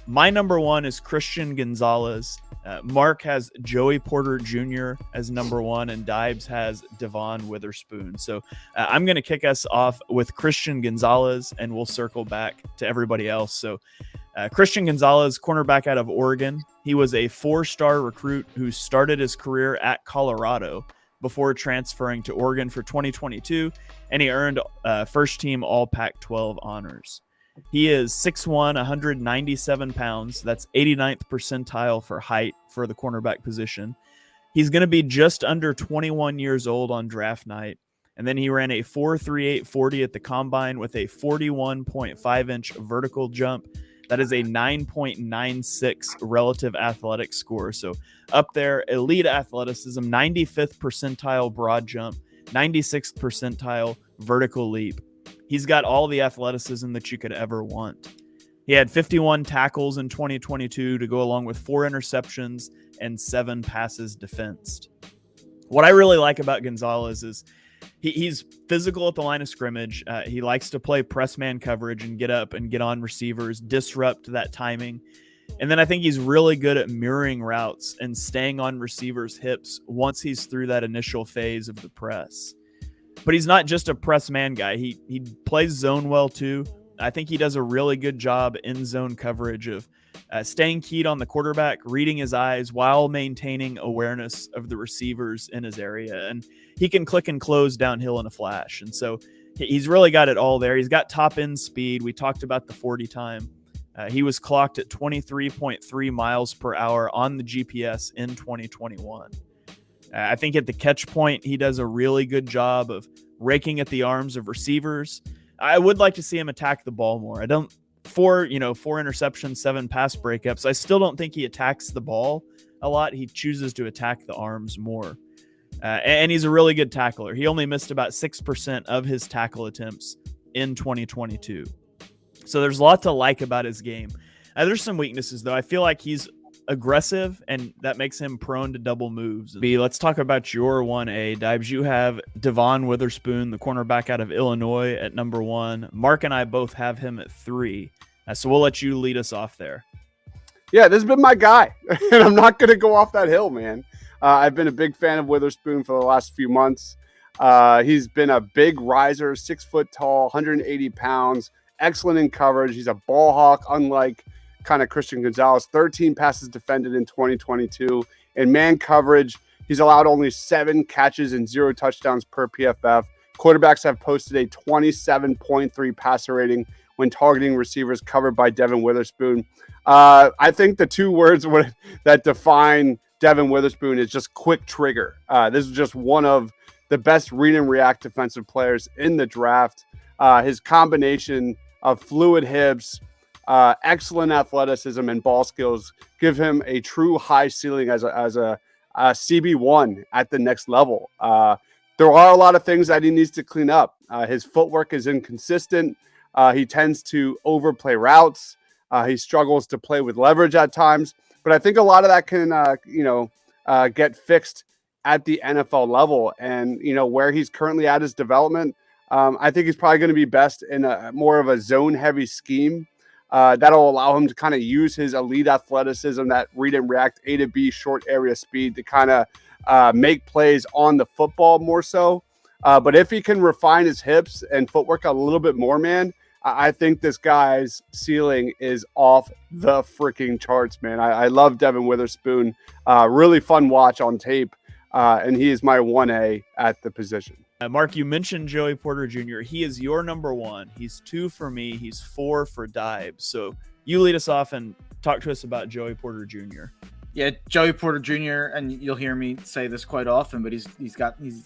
My number one is Christian Gonzalez. Mark has Joey Porter Jr. as number one, and Dibes has Devin Witherspoon. So I'm going to kick us off with Christian Gonzalez, and we'll circle back to everybody else. So Christian Gonzalez, cornerback out of Oregon. He was a 4-star recruit who started his career at Colorado before transferring to Oregon for 2022, and he earned first-team All-Pac-12 honors. He is 6'1", 197 pounds. That's 89th percentile for height for the cornerback position. He's going to be just under 21 years old on draft night. And then he ran a 4.38 40 at the combine with a 41.5-inch vertical jump. That is a 9.96 relative athletic score. So up there, elite athleticism, 95th percentile broad jump, 96th percentile vertical leap. He's got all the athleticism that you could ever want. He had 51 tackles in 2022 to go along with 4 interceptions and 7 passes defensed. What I really like about Gonzalez is he's physical at the line of scrimmage. He likes to play press man coverage and get up and get on receivers, disrupt that timing. And then I think he's really good at mirroring routes and staying on receivers' hips once he's through that initial phase of the press. But he's not just a press man guy. He plays zone well too. I think he does a really good job in zone coverage of staying keyed on the quarterback, reading his eyes while maintaining awareness of the receivers in his area. And he can click and close downhill in a flash. And so he's really got it all there. He's got top end speed. We talked about the 40 time. He was clocked at 23.3 miles per hour on the GPS in 2021. I think at the catch point, he does a really good job of raking at the arms of receivers. I would like to see him attack the ball more. I don't, 4 interceptions, 7 pass breakups. I still don't think he attacks the ball a lot. He chooses to attack the arms more. And he's a really good tackler. He only missed about 6% of his tackle attempts in 2022. So there's a lot to like about his game. There's some weaknesses, though. I feel like he's aggressive, and that makes him prone to double moves. B, let's talk about your 1A. Dibes, you have Devin Witherspoon, the cornerback out of Illinois, at number 1. Mark and I both have him at 3. So we'll let you lead us off there. Yeah, this has been my guy, and I'm not going to go off that hill, man. I've been a big fan of Witherspoon for the last few months. He's been a big riser, 6 foot tall, 180 pounds, excellent in coverage. He's a ball hawk, unlike kind of Christian Gonzalez. 13 passes defended in 2022. In man coverage, he's allowed only 7 catches and 0 touchdowns per PFF. Quarterbacks have posted a 27.3 passer rating when targeting receivers covered by Devin Witherspoon. I think the 2 words that define Devin Witherspoon is just quick trigger. This is just one of the best read and react defensive players in the draft. His combination of fluid hips, excellent athleticism, and ball skills give him a true high ceiling as a CB1 at the next level. There are a lot of things that he needs to clean up. His footwork is inconsistent. He tends to overplay routes. He struggles to play with leverage at times. But I think a lot of that can, get fixed at the NFL level. And, where he's currently at his development, I think he's probably going to be best in a more of a zone-heavy scheme. That'll allow him to kind of use his elite athleticism, that read and react A to B short area speed to kind of make plays on the football more so. But if he can refine his hips and footwork a little bit more, man, I think this guy's ceiling is off the freaking charts, man. I love Devin Witherspoon. Really fun watch on tape. And he is my 1A at the position. Mark, you mentioned Joey Porter Jr. He is your number 1. He's 2 for me. He's 4 for Dibes. So you lead us off and talk to us about Joey Porter Jr. Yeah, Joey Porter Jr., and you'll hear me say this quite often, but he's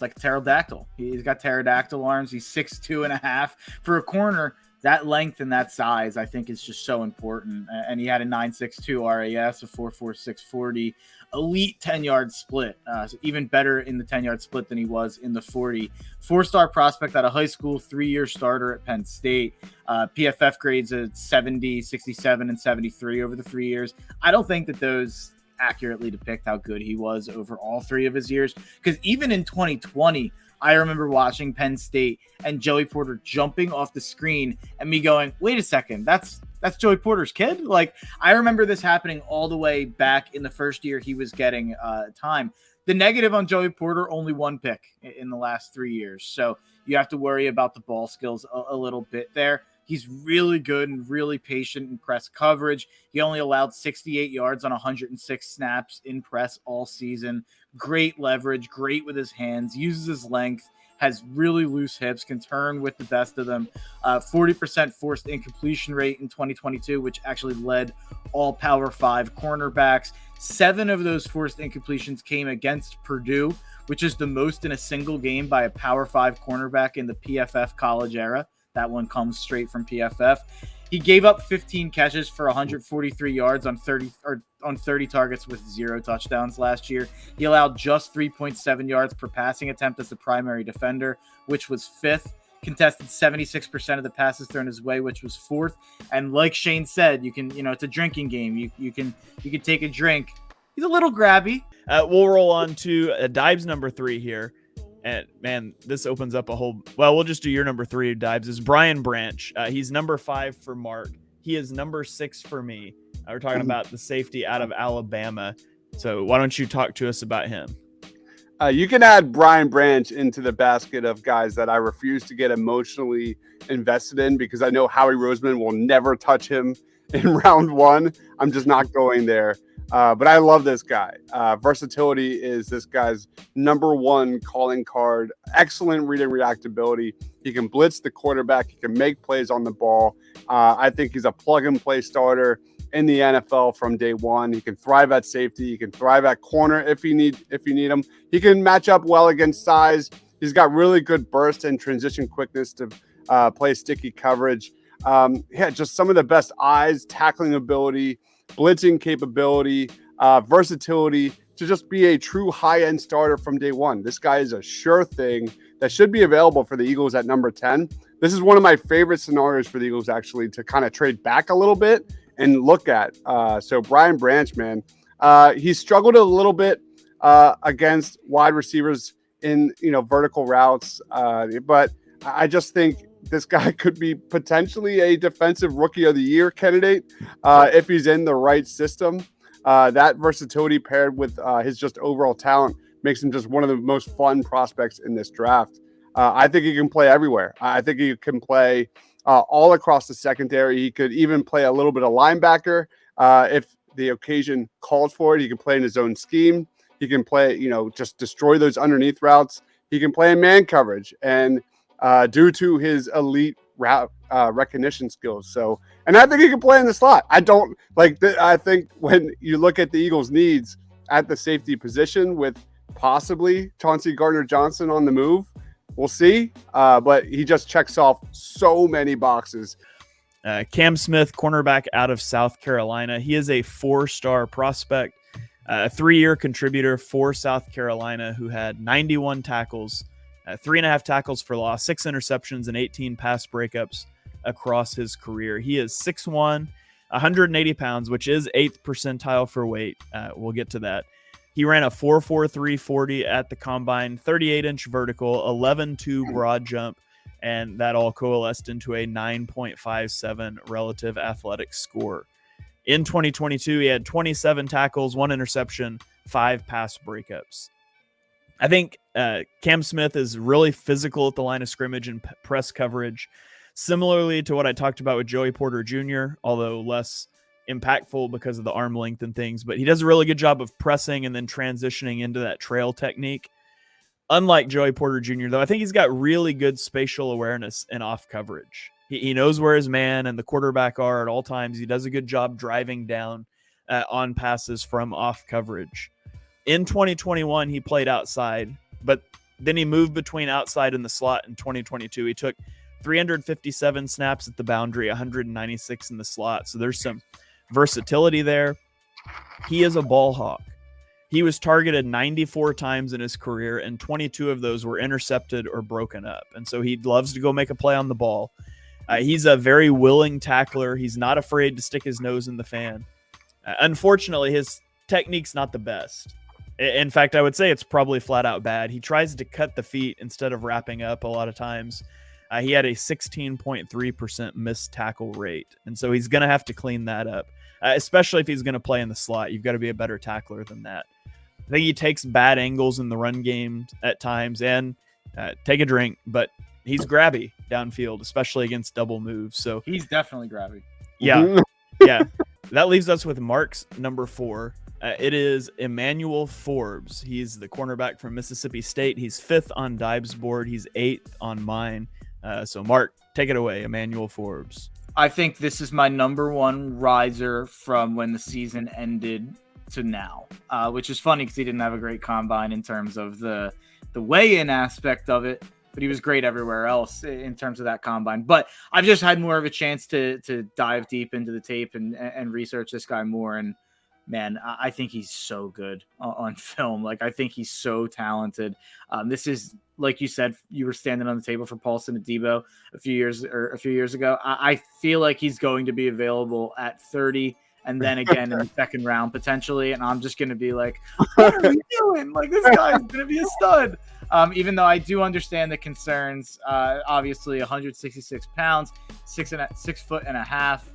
like a pterodactyl. He's got pterodactyl arms. He's 6'2.5" for a corner. That length and that size, I think, is just so important. And he had a 9.62 RAS, a 4.46 40, elite 10-yard split. So even better in the 10-yard split than he was in the 40. 4-star prospect out of high school, 3-year starter at Penn State. PFF grades at 70, 67, and 73 over the 3 years. I don't think that those accurately depict how good he was over all 3 of his years. Because even in 2020, I remember watching Penn State and Joey Porter jumping off the screen and me going, wait a second, that's that's Joey Porter's kid. Like, I remember this happening all the way back in the first year he was getting time. The negative on Joey Porter, only one pick in the last 3 years. So you have to worry about the ball skills a little bit there. He's really good and really patient in press coverage. He only allowed 68 yards on 106 snaps in press all season. Great leverage, great with his hands, uses his length, has really loose hips, can turn with the best of them. 40% forced incompletion rate in 2022, which actually led all Power 5 cornerbacks. 7 of those forced incompletions came against Purdue, which is the most in a single game by a Power 5 cornerback in the PFF college era. That one comes straight from PFF. He gave up 15 catches for 143 yards on 30 targets with 0 touchdowns last year. He allowed just 3.7 yards per passing attempt as the primary defender, which was 5th. Contested 76% of the passes thrown his way, which was 4th. And like Shane said, you can, it's a drinking game. You can take a drink. He's a little grabby. We'll roll on to Dibes number 3 here. And man, this opens up a whole. Well, we'll just do your number 3, Dibes. Is Brian Branch. He's number 5 for Mark. He is number 6 for me. We're talking about the safety out of Alabama. So why don't you talk to us about him? You can add Brian Branch into the basket of guys that I refuse to get emotionally invested in because I know Howie Roseman will never touch him in round 1. I'm just not going there. But I love this guy. Versatility is this guy's number 1 calling card. Excellent read and reactability. He can blitz the quarterback. He can make plays on the ball. I think he's a plug-and-play starter in the NFL from day one. He can thrive at safety. He can thrive at corner if you need him. He can match up well against size. He's got really good burst and transition quickness to play sticky coverage. Just some of the best eyes, tackling ability, blitzing capability, versatility to just be a true high-end starter from day one. This guy is a sure thing that should be available for the Eagles at number 10. This is one of my favorite scenarios for the Eagles actually to kind of trade back a little bit and look at. So Brian Branch, man, he struggled a little bit against wide receivers in vertical routes, but I just think this guy could be potentially a defensive rookie of the year candidate if he's in the right system. That versatility paired with his just overall talent makes him just one of the most fun prospects in this draft. I think he can play everywhere. I think he can play all across the secondary. He could even play a little bit of linebacker if the occasion calls for it. He can play in his own scheme. He can play, just destroy those underneath routes. He can play in man coverage. And due to his elite route recognition skills. And I think he can play in the slot. I think when you look at the Eagles' needs at the safety position with possibly Chauncey Gardner-Johnson on the move, we'll see. But he just checks off so many boxes. Cam Smith, cornerback out of South Carolina. He is a 4-star prospect, a 3-year contributor for South Carolina who had 91 tackles, 3.5 tackles for loss, 6 interceptions, and 18 pass breakups across his career. He is 6'1", 180 pounds, which is 8th percentile for weight. We'll get to that. He ran a 4.43 40 at the combine, 38-inch vertical, 11.2 broad jump, and that all coalesced into a 9.57 relative athletic score. In 2022, he had 27 tackles, 1 interception, 5 pass breakups. I think Cam Smith is really physical at the line of scrimmage and press coverage, similarly to what I talked about with Joey Porter Jr., although less impactful because of the arm length and things. But he does a really good job of pressing and then transitioning into that trail technique. Unlike Joey Porter Jr., though, I think he's got really good spatial awareness and off coverage. He knows where his man and the quarterback are at all times. He does a good job driving down on passes from off coverage. In 2021, he played outside, but then he moved between outside and the slot in 2022. He took 357 snaps at the boundary, 196 in the slot. So there's some versatility there. He is a ball hawk. He was targeted 94 times in his career, and 22 of those were intercepted or broken up. And so he loves to go make a play on the ball. He's a very willing tackler. He's not afraid to stick his nose in the fan. Unfortunately, his technique's not the best. In fact, I would say it's probably flat out bad. He tries to cut the feet instead of wrapping up a lot of times. He had a 16.3% missed tackle rate. And so he's going to have to clean that up, especially if he's going to play in the slot. You've got to be a better tackler than that. I think he takes bad angles in the run game at times, and take a drink, but he's grabby downfield, especially against double moves. So he's definitely grabby. Yeah. Yeah. That leaves us with Mark's number 4. It is Emmanuel Forbes. He's the cornerback from Mississippi State. He's 5th on Dibe's board. He's 8th on mine. So Mark, take it away, Emmanuel Forbes. I think this is my number 1 riser from when the season ended to now, which is funny because he didn't have a great combine in terms of the weigh-in aspect of it, but he was great everywhere else in terms of that combine. But I've just had more of a chance to dive deep into the tape and research this guy more. And man, I think he's so good on film. Like, I think he's so talented. This is, like you said, you were standing on the table for Paulson Adebo a few years ago. I feel like he's going to be available at 30 and then again in the second round potentially. And I'm just going to be like, what are we doing? Like, this guy's going to be a stud. Even though I do understand the concerns, obviously 166 pounds, 6 foot and a half,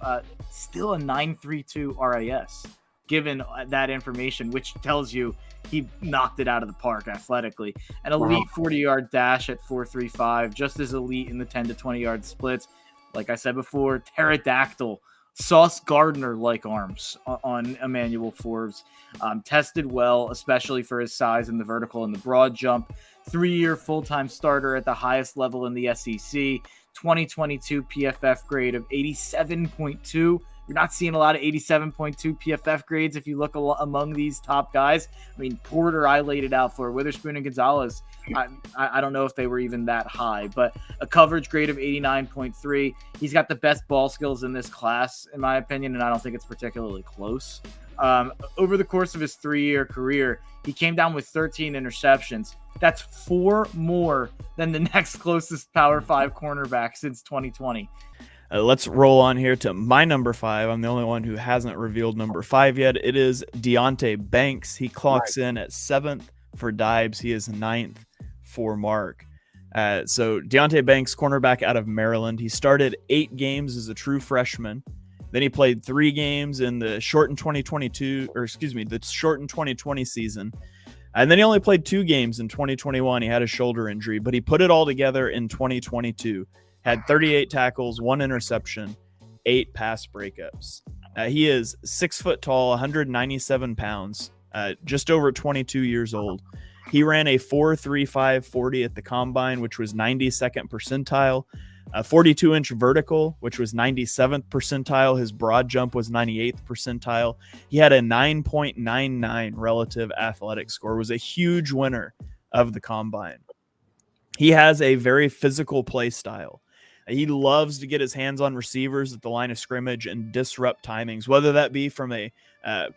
still a 9.32 RAS. Given that information, which tells you he knocked it out of the park athletically. An elite 40-yard dash at 4.35, just as elite in the 10 to 20-yard splits. Like I said before, pterodactyl, Sauce Gardner-like arms on Emmanuel Forbes. Tested well, especially for his size in the vertical and the broad jump. 3-year full-time starter at the highest level in the SEC. 2022 PFF grade of 87.2. You're not seeing a lot of 87.2 PFF grades if you look among these top guys. I mean, Porter, I laid it out for. Witherspoon and Gonzalez, I don't know if they were even that high, but a coverage grade of 89.3. He's got the best ball skills in this class, in my opinion, and I don't think it's particularly close. Over the course of his 3-year career, he came down with 13 interceptions. That's 4 more than the next closest Power 5 cornerback since 2020. Let's roll on here to my number 5. I'm the only one who hasn't revealed number 5 yet. It is Deontay Banks. He clocks in at 7th for Dibes. He is 9th for Mark. So Deontay Banks, cornerback out of Maryland. He started 8 games as a true freshman. Then he played 3 games in the shortened 2020 season. And then he only played 2 games in 2021. He had a shoulder injury, but he put it all together in 2022. Had 38 tackles, 1 interception, 8 pass breakups. He is 6 foot tall, 197 pounds, just over 22 years old. He ran a 4.35 40 at the combine, which was 92nd percentile, a 42-inch vertical, which was 97th percentile. His broad jump was 98th percentile. He had a 9.99 relative athletic score, was a huge winner of the combine. He has a very physical play style. He loves to get his hands on receivers at the line of scrimmage and disrupt timings, whether that be from a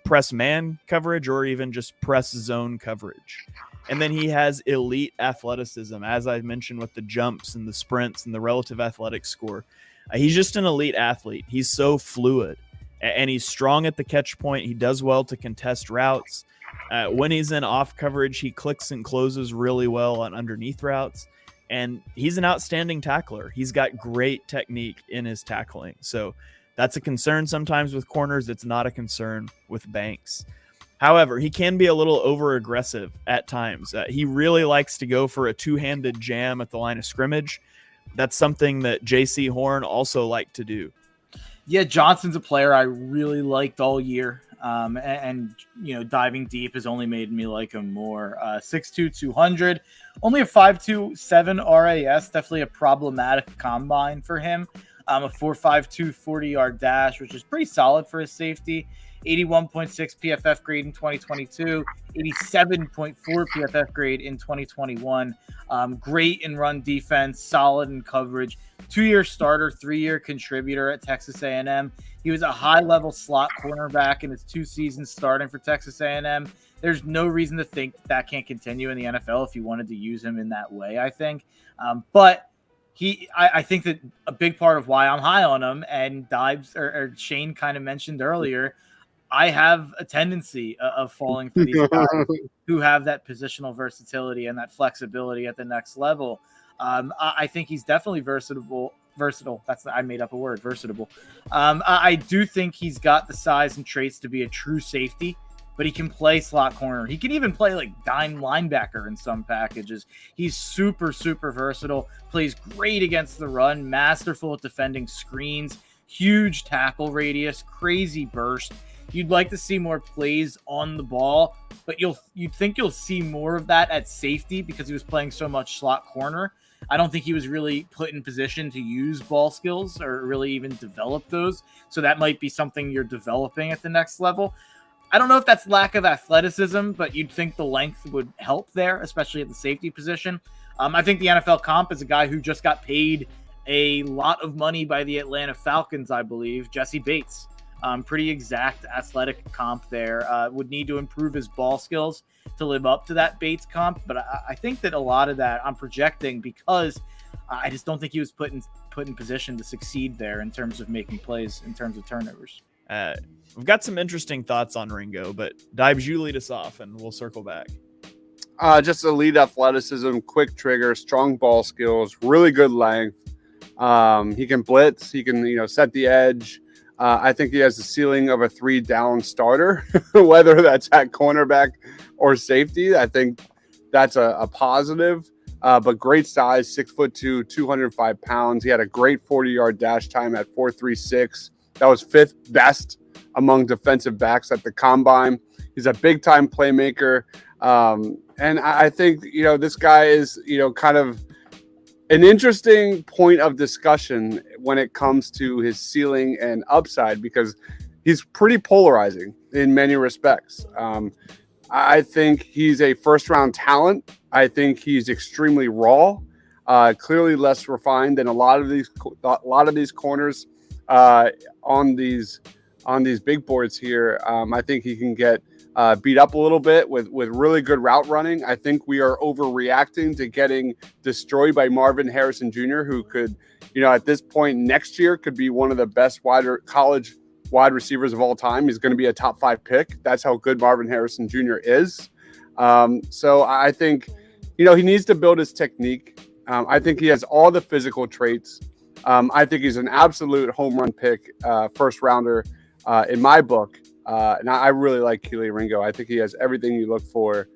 press man coverage or even just press zone coverage. And then he has elite athleticism, as I mentioned, with the jumps and the sprints and the relative athletic score. He's just an elite athlete. He's so fluid, and he's strong at the catch point. He does well to contest routes. When he's in off coverage, he clicks and closes really well on underneath routes. And he's an outstanding tackler. He's got great technique in his tackling. So that's a concern sometimes with corners. It's not a concern with Banks. However, he can be a little over aggressive at times. He really likes to go for a 2-handed jam at the line of scrimmage. That's something that J.C. Horn also liked to do. Yeah, Johnson's a player I really liked all year. And you know, diving deep has only made me like him more. 6'2", 200, only a 5.27 RAS, definitely a problematic combine for him. A 4.52 40-yard dash, which is pretty solid for his safety. 81.6 PFF grade in 2022, 87.4 PFF grade in 2021. Great in run defense, solid in coverage. 2-year starter, 3-year contributor at Texas A&M. He was a high-level slot cornerback in his 2 seasons starting for Texas A&M. There's no reason to think that can't continue in the NFL if you wanted to use him in that way, I think. But I think that a big part of why I'm high on him, and Dibes or Shane kind of mentioned earlier, I have a tendency of falling for these guys who have that positional versatility and that flexibility at the next level. I think he's definitely versatile. I made up a word, versatile. I do think he's got the size and traits to be a true safety, but he can play slot corner. He can even play like dime linebacker in some packages. He's super, super versatile, plays great against the run, masterful at defending screens, huge tackle radius, crazy burst. You'd like to see more plays on the ball, but you'd think you'll see more of that at safety because he was playing so much slot corner. I don't think he was really put in position to use ball skills or really even develop those. So that might be something you're developing at the next level. I don't know if that's lack of athleticism, but you'd think the length would help there, especially at the safety position. I think the NFL comp is a guy who just got paid a lot of money by the Atlanta Falcons, I believe, Jesse Bates. Pretty exact athletic comp there. Would need to improve his ball skills to live up to that Bates comp, but I think that a lot of that I'm projecting because I just don't think he was put in position to succeed there in terms of making plays, in terms of turnovers. We've got some interesting thoughts on Ringo, but Dibes, you lead us off, and we'll circle back. Just elite athleticism, quick trigger, strong ball skills, really good length. He can blitz. He can, set the edge. I think he has the ceiling of a 3-down starter, whether that's at cornerback or safety. I think that's a positive, but great size, 6'2", 205 pounds. He had a great 40-yard dash time at 4.36. That was 5th best among defensive backs at the combine. He's a big-time playmaker. And I think, this guy is, kind of an interesting point of discussion when it comes to his ceiling and upside because he's pretty polarizing in many respects. I think he's a first-round talent. I think he's extremely raw, clearly less refined than a lot of these corners on these big boards here. I think he can get beat up a little bit with really good route running. I think we are overreacting to getting destroyed by Marvin Harrison Jr., who could, at this point next year could be one of the best college wide receivers of all time. He's going to be a top 5 pick. That's how good Marvin Harrison Jr. is. So I think, he needs to build his technique. I think he has all the physical traits. I think he's an absolute home run pick, first rounder in my book. And I really like Keely Ringo. I think he has everything you look for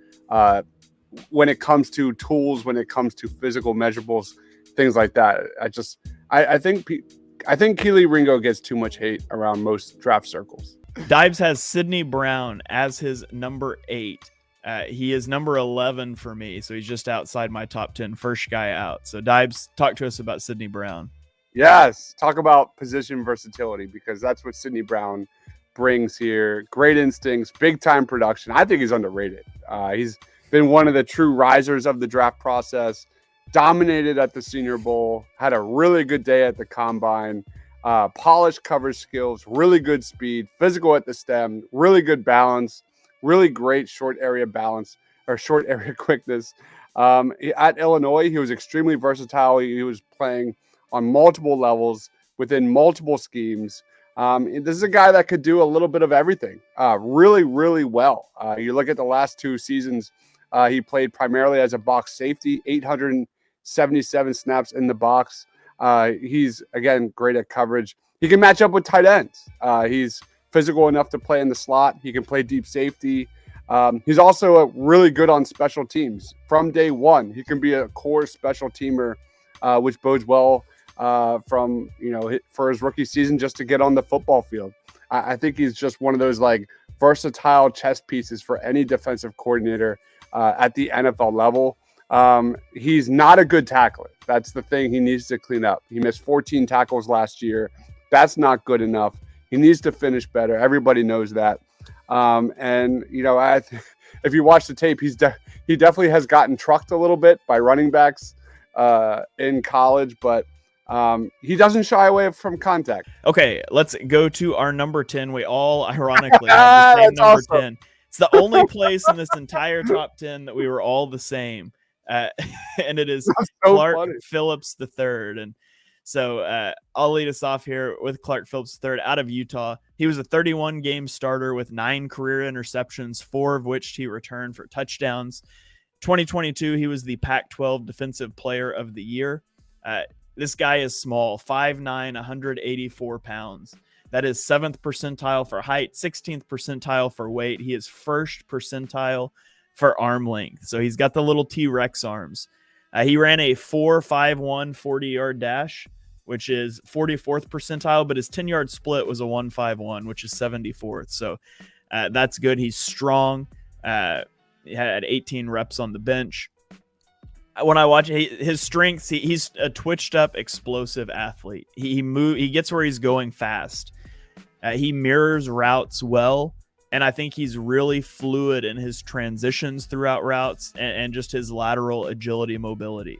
when it comes to tools, when it comes to physical measurables, things like that. I think Keely Ringo gets too much hate around most draft circles. Dibes has Sidney Brown as his number 8. He is number 11 for me, so he's just outside my top 10, first guy out. So Dibes, talk to us about Sidney Brown. Yes, talk about position versatility because that's what Sidney Brown brings here. Great instincts, big time production. I think he's underrated. He's been one of the true risers of the draft process, dominated at the Senior Bowl, had a really good day at the combine, polished coverage skills, really good speed, physical at the stem, really good balance, really great short area balance or short area quickness. At Illinois, he was extremely versatile. He was playing on multiple levels within multiple schemes. This is a guy that could do a little bit of everything really, really well. You look at the last 2 seasons, he played primarily as a box safety, 877 snaps in the box. He's, again, great at coverage. He can match up with tight ends. He's physical enough to play in the slot. He can play deep safety. He's also really good on special teams. From day one, he can be a core special teamer, which bodes well from for his rookie season just to get on the football field. I think he's just one of those versatile chess pieces for any defensive coordinator at the NFL level. He's not a good tackler. That's the thing he needs to clean up. He missed 14 tackles last year. That's not good enough. He needs to finish better. Everybody knows that. If you watch the tape, he definitely has gotten trucked a little bit by running backs in college, but he doesn't shy away from contact. Okay, let's go to our number 10. We all ironically have the same number awesome. 10. It's the only place in this entire top 10 that we were all the same. And it is Clark Phillips III. And so I'll lead us off here with Clark Phillips III out of Utah. He was a 31-game starter with 9 career interceptions, 4 of which he returned for touchdowns. 2022, he was the Pac-12 Defensive Player of the Year. This guy is small, 5'9", 184 pounds. That is 7th percentile for height, 16th percentile for weight. He is 1st percentile for arm length. So he's got the little T-Rex arms. He ran a 4.51 40-yard dash, which is 44th percentile, but his 10-yard split was a 1.51, which is 74th. So that's good. He's strong. He had 18 reps on the bench. When I watch his strengths, he's a twitched up, explosive athlete. He gets where he's going fast. He mirrors routes well, and I think he's really fluid in his transitions throughout routes and just his lateral agility, mobility.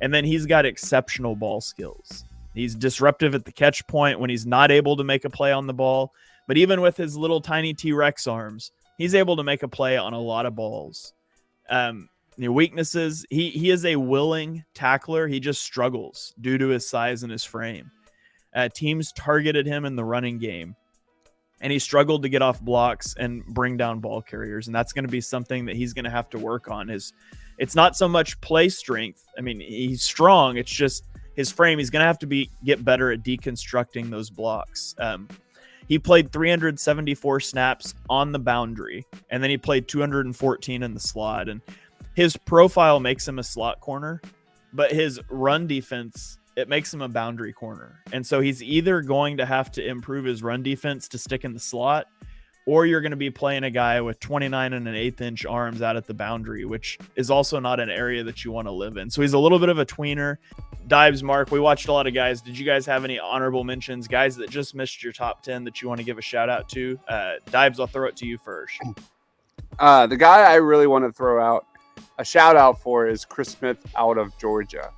And then he's got exceptional ball skills. He's disruptive at the catch point when he's not able to make a play on the ball. But even with his little tiny T-Rex arms, he's able to make a play on a lot of balls. Weaknesses, he is a willing tackler. He just struggles due to his size and his frame. Teams targeted him in the running game, and he struggled to get off blocks and bring down ball carriers. And that's going to be something that he's going to have to work on. It's not so much play strength. I mean, he's strong. It's just his frame. He's going to have to get better at deconstructing those blocks. He played 374 snaps on the boundary, and then he played 214 in the slot. And his profile makes him a slot corner, but his run defense, it makes him a boundary corner. And so he's either going to have to improve his run defense to stick in the slot, or you're going to be playing a guy with 29 and an 1/8 inch arms out at the boundary, which is also not an area that you want to live in. So he's a little bit of a tweener. Dives, Mark, we watched a lot of guys. Did you guys have any honorable mentions, guys that just missed your top 10 that you want to give a shout out to? Dives, I'll throw it to you first. The guy I really want to throw out a shout out for is Chris Smith out of Georgia.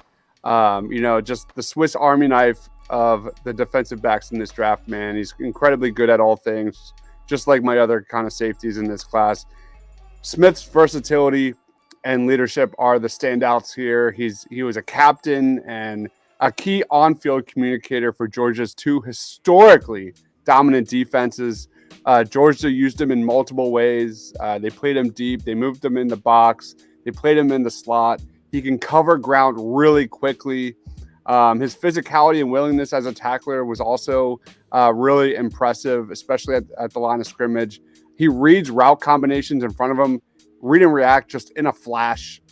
Just the Swiss Army knife of the defensive backs in this draft, man. He's incredibly good at all things, just like my other kind of safeties in this class. Smith's versatility and leadership are the standouts here. He was a captain and a key on-field communicator for Georgia's two historically dominant defenses. Georgia used him in multiple ways. They played him deep. They moved him in the box. They played him in the slot. He can cover ground really quickly. His physicality and willingness as a tackler was also really impressive, especially at the line of scrimmage. He reads route combinations in front of him, read and react just in a flash.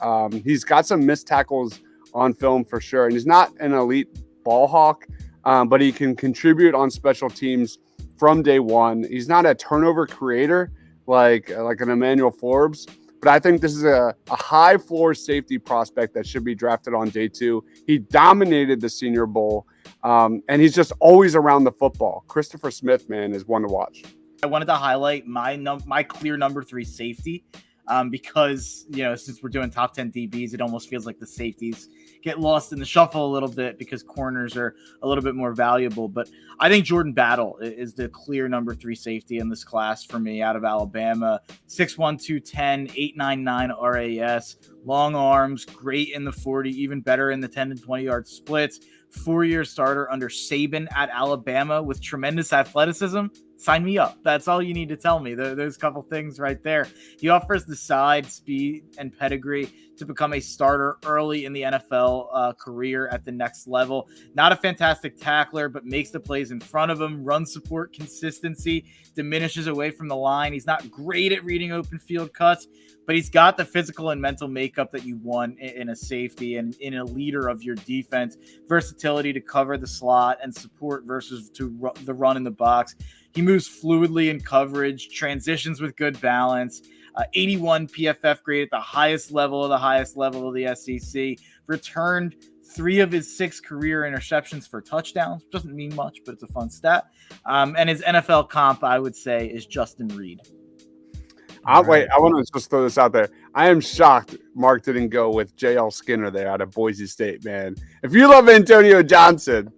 He's got some missed tackles on film for sure. And he's not an elite ball hawk, but he can contribute on special teams from day one. He's not a turnover creator like an Emmanuel Forbes, but I think this is a high floor safety prospect that should be drafted on day 2. He dominated the Senior Bowl, and he's just always around the football. Christopher Smith, man, is one to watch. I wanted to highlight my clear number 3 safety, because, since we're doing top 10 DBs, it almost feels like the safeties get lost in the shuffle a little bit because corners are a little bit more valuable. But I think Jordan Battle is the clear number 3 safety in this class for me out of Alabama. 6'1", 210, 8.99 RAS, long arms, great in the 40, even better in the 10 and 20-yard splits. 4-year starter under Saban at Alabama with tremendous athleticism. Sign me up. That's all you need to tell me. There's a couple things right there. He offers the size, speed, and pedigree to become a starter early in the NFL career at the next level. Not a fantastic tackler, but makes the plays in front of him. Run support consistency diminishes away from the line. He's not great at reading open field cuts, but he's got the physical and mental makeup that you want in a safety and in a leader of your defense. Versatility to cover the slot and support versus to the run in the box. He moves fluidly in coverage, transitions with good balance. 81 PFF grade at the highest level of the SEC. Returned 3 of his 6 career interceptions for touchdowns. Doesn't mean much, but it's a fun stat. And his NFL comp, I would say, is Justin Reed. Wait, I want to just throw this out there. I am shocked Mark didn't go with J.L. Skinner there out of Boise State, man. If you love Antonio Johnson,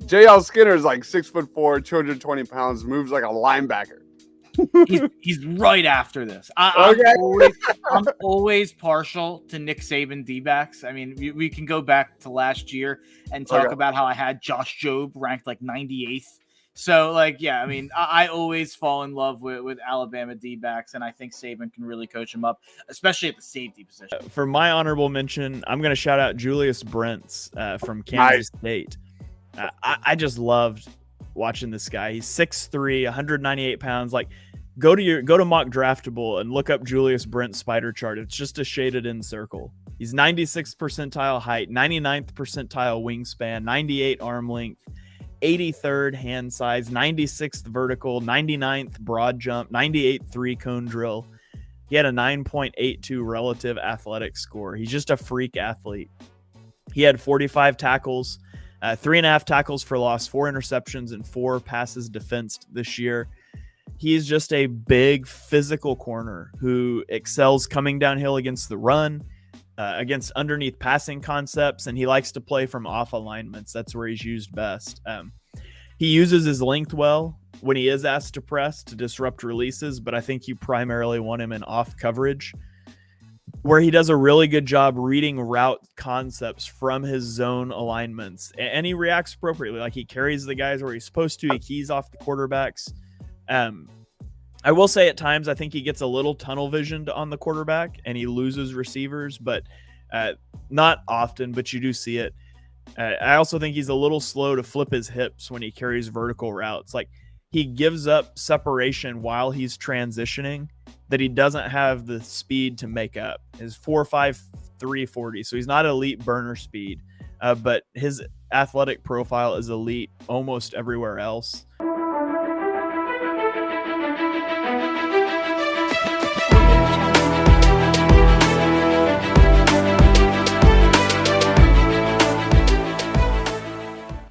J.L. Skinner is like 6'4", 220 pounds, moves like a linebacker. He's right after this. I'm always partial to Nick Saban D-backs. I mean, we can go back to last year and talk about how I had Josh Jobe ranked like 98th So, like, yeah, I mean, I always fall in love with Alabama D-backs, and I think Saban can really coach him up, especially at the safety position. For my honorable mention, I'm going to shout out Julius Brent from Kansas State. I just loved watching this guy. He's 6'3", 198 pounds. Like, go to Mock Draftable and look up Julius Brent spider chart. It's just a shaded in circle. He's 96th percentile height, 99th percentile wingspan, 98 arm length, 83rd hand size, 96th vertical, 99th broad jump, 98th three cone drill. He had a 9.82 relative athletic score. He's just a freak athlete. He had 45 tackles, 3.5 tackles for loss, 4 interceptions, and 4 passes defensed this year. He's just a big physical corner who excels coming downhill against the run, against underneath passing concepts, and he likes to play from off alignments. That's where he's used best. He uses his length well when he is asked to press to disrupt releases, but I think you primarily want him in off coverage, where he does a really good job reading route concepts from his zone alignments, and he reacts appropriately. Like, he carries the guys where he's supposed to. He keys off the quarterbacks. I will say at times I think he gets a little tunnel visioned on the quarterback and he loses receivers, but not often, but you do see it. I also think he's a little slow to flip his hips when he carries vertical routes. Like, he gives up separation while he's transitioning that he doesn't have the speed to make up. His 4.5 340, so he's not elite burner speed, but his athletic profile is elite almost everywhere else.